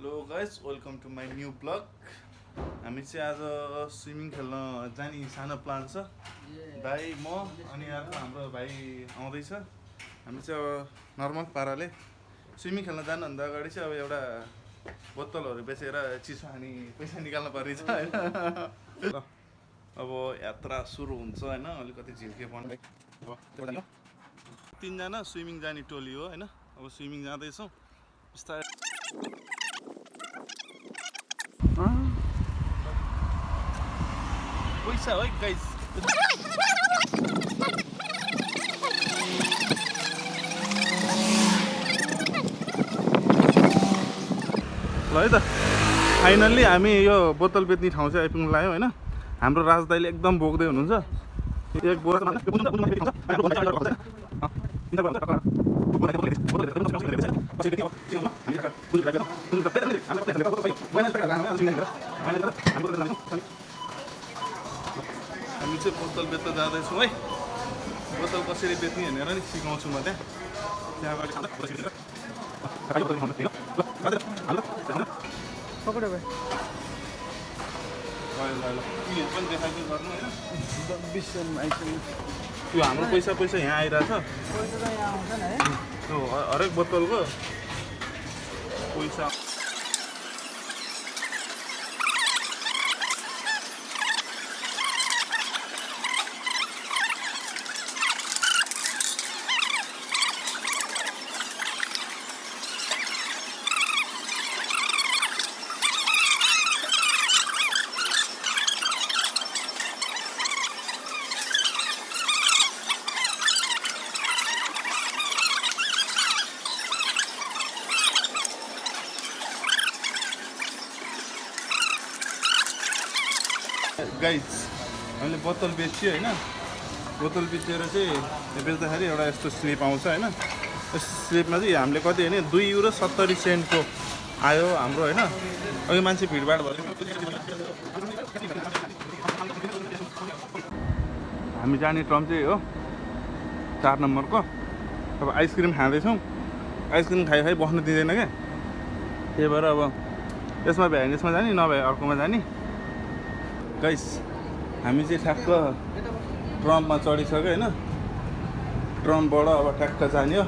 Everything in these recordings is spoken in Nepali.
Hello guys, welcome to my new blog. हामी चाहिँ आज स्विमिङ खेल्न जाने सानो प्लान छ। भाइ, म अनि अर्को हाम्रो भाइ आउँदैछ। हामी चाहिँ अब नर्मल पाराले स्विमिङ खेल्न जानुभन्दा अगाडि चाहिँ अब एउटा बोतलहरू बेचेर चिसो खाने पैसा निकाल्नु पर्नेछ होइन। ल अब यात्रा सुरु हुन्छ होइन। अलिकति झिल्के पर्ने 3जना स्विमिङ जाने टोली हो होइन। अब स्विमिङ जाँदैछौँ बिस्तारै। पैसा है गाइस। ल है त, फाइनल्ली हामी यो बोतल बेच्ने ठाउँ चाहिँ आइपुग्नु लाग्यो होइन। हाम्रो राजदाईले एकदम बोक्दै हुनुहुन्छ। एक बोरा हामी चाहिँ बोतल बेच्न जाँदैछौँ है। बोतल कसरी बेच्ने भनेर नि सिकाउँछु म त्यहाँबाट। पकड्यो भाइ उयोहरू पनि देखाइदिनु गर्नु होइन। 20 आइसक्यो। त्यो हाम्रो पैसा यहाँ आइरहेछ। पैसा त यहाँ आउँदैन है। त्यो हरेक बोतलको पैसा। गाइस, हामीले बोतल बेच्यो होइन। बोतल बेचेर चाहिँ बेच्दाखेरि एउटा यस्तो स्लिप आउँछ होइन। यस स्लिपमा चाहिँ हामीले कति होइन €2.70 आयो हाम्रो होइन। अघि मान्छे भिडभाड भयो। हामी जाने ठाउँ चाहिँ हो 4 नम्बरको। अब आइसक्रिम खाँदैछौँ। आइसक्रिम खाइ बस्नु दिँदैन क्या। त्यही भएर अब यसमा भ्याए भने यसमा जाने, नभए अर्कोमा जाने। गाइस, हामी चाहिँ ठ्याक्क ट्रममा चढिसक्यो होइन। ट्रमबाट अब ठ्याक्क जाने हो।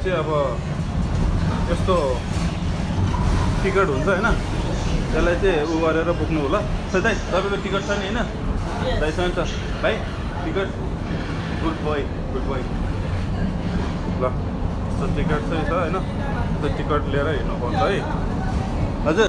चाहिँ अब यस्तो टिकट हुन्छ होइन। त्यसलाई चाहिँ उ गरेर बोक्नु होला। दाइ, तपाईँको टिकट छ नि होइन? दाइसँग छ भाइ ticket? Good boy, good boy. ल, त्यो टिकट चाहिँ छ होइन। त्यो टिकट लिएर हिँड्नुपर्छ है। हजुर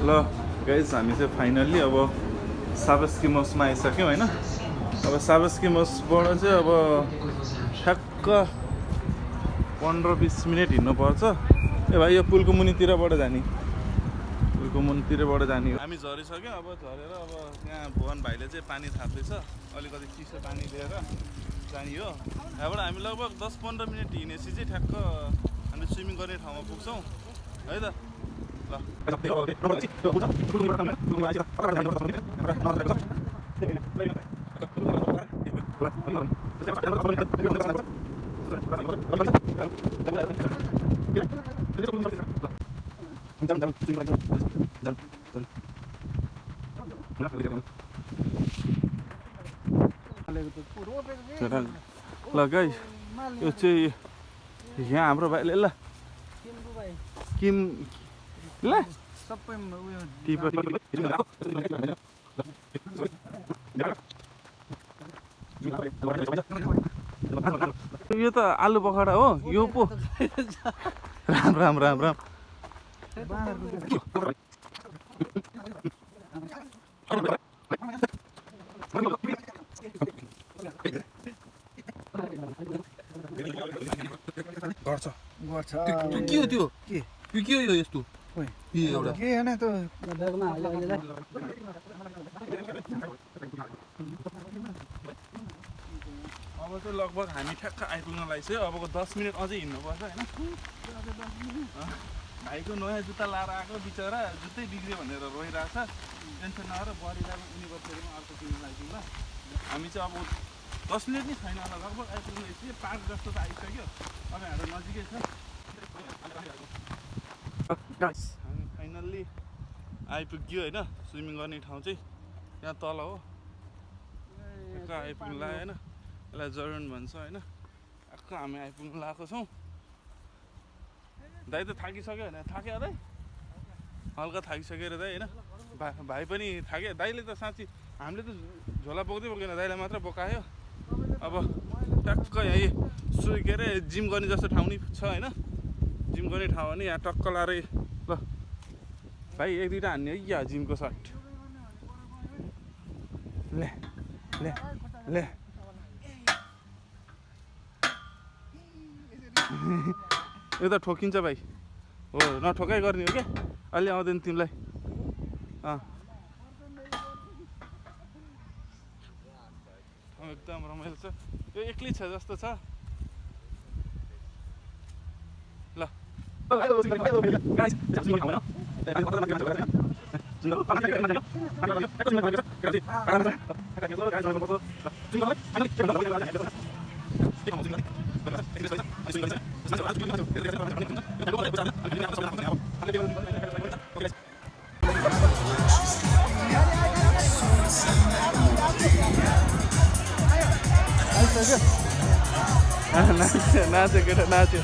ल गाइस, हामी चाहिँ फाइनल्ली अब साबस्किमोसमा आइसक्यौँ होइन। अब साबस्किमोसबाट चाहिँ अब ठ्याक्क 15-20 मिनट हिँड्नुपर्छ। ए भाइ, यो पुलको मुनितिरबाट जाने, पुलको मुनितिरबाट जाने। हामी झरिसक्यौँ। अब झरेर अब यहाँ भुवन भाइले चाहिँ पानी थाप्दैछ। अलिकति चिसो पानी लिएर जाने हो। यहाँबाट हामी लगभग 10-15 मिनट हिँडेपछि चाहिँ ठ्याक्क हामी स्विमिङ गर्ने ठाउँमा पुग्छौँ है त। ल ल गाइस, यो चाहिँ यहाँ हाम्रो भाइले ल किम ल सबै उयो यो त आलु पखडा हो। यो पो राम राम राम राम। गर्छ गर्छ के हो त्यो के के हो यो यस्तो खोइ यो एउटा के होइन त अब चाहिँ लगभग हामी ठ्याक्क आइपुग्न लागिसक्यो अबको 10 मिनट अझै हिँड्नुपर्छ होइन भाइको नयाँ जुत्ता लाएर आएको बिचरा जुत्तै बिग्रियो भनेर रोइरहेछ टेन्सन नगर बढिरहेको युनिभर्सिटीमा अर्को किन्न लाग्यो ल हामी चाहिँ अब 10 मिनट नै छैन होला लगभग आइपुग्नु यति पार्क जस्तो त आइसक्यो अब हाम्रो नजिकै छ हामी फाइनल्ली आइपुग्यो होइन स्विमिङ गर्ने ठाउँ चाहिँ यहाँ तल हो ठ्याक्क आइपुग्नु लाग्यो होइन यसलाई जरुन भन्छ होइन ठ्याक्क हामी आइपुग्नु लगाएको छौँ दाइ त थाकिसक्यो होइन थाक्यो दाइ हल्का थाकिसक्यो रे दाइ होइन भाइ पनि थाक्यो दाइले त साँच्ची हामीले त झोला बोक्दै बोकेन दाइलाई मात्र बोकायो अब टक्क यहीँ के अरे जिम गर्ने जस्तो ठाउँ नि छ होइन जिम गर्ने ठाउँ हो नि यहाँ टक्क लाएर ल भाइ एक दुईवटा हान्ने है यहाँ जिमको सर्ट ले ले ले यो त ठोकिन्छ भाइ हो नठोकाइ गर्ने हो क्या अलि आउँदैन तिमीलाई एकदम रमाइलो छ यो एक्लै छ जस्तो छ ल नाच्यो केटा नाच्यो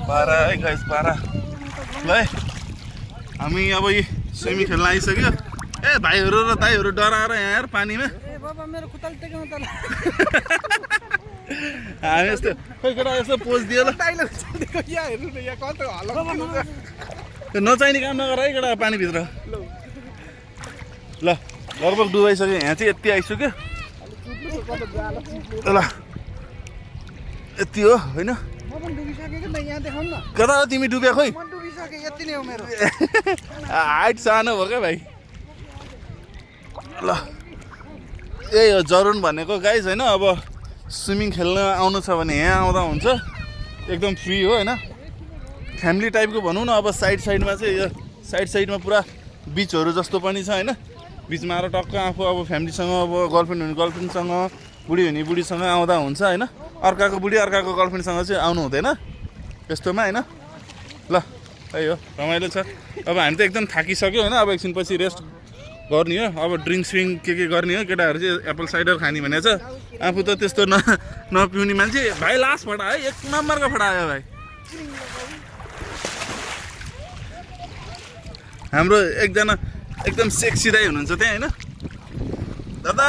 पारा है गाइस पारा ल है हामी अब यी स्विमिङ खेल्न आइसक्यो ए भाइहरू र दाइहरू डराएर यहाँ यार पानीमा हामी यस्तो खोइ केटा यस्तो पोज दियो ल नचाहिने काम नगर है केटा पानीभित्र ल लगभग डुबाइसक्यो यहाँ चाहिँ यति आइसक्यो ल यति हो होइन कता हो तिमी डुब्या खोइ हाइट सानो भयो क्या भाइ ल यही हो जरुन भनेको गाइज होइन अब स्विमिङ खेल्न आउनु छ भने यहाँ आउँदा हुन्छ एकदम फ्री हो होइन फ्यामिली टाइपको भनौँ न अब साइडमा चाहिँ यो साइडमा पुरा बिचहरू जस्तो पनि छ होइन बिचमा आएर टक्क आफू अब फ्यामिलीसँग अब गर्लफ्रेन्ड हुने गर्लफ्रेन्डसँग बुढी हुने बुढीसँग आउँदा हुन्छ होइन अर्काको बुढी अर्काको गर्लफ्रेन्डसँग चाहिँ आउनु हुँदैन यस्तोमा होइन ल त्यही हो रमाइलो छ अब हामी त एकदम थाकिसक्यो होइन अब एकछिनपछि रेस्ट गर्ने हो अब ड्रिङ्क स्विङ के गर्ने हो केटाहरू चाहिँ एप्पल साइडर खाने भनेको छ आफू त त्यस्तो नपिउने मान्छे भाइ लास्ट फटा है एक नम्बरको फटा आयो भाइ हाम्रो एकजना एकदम सेक्सी दाइ हुनुहुन्छ त्यहाँ होइन दादा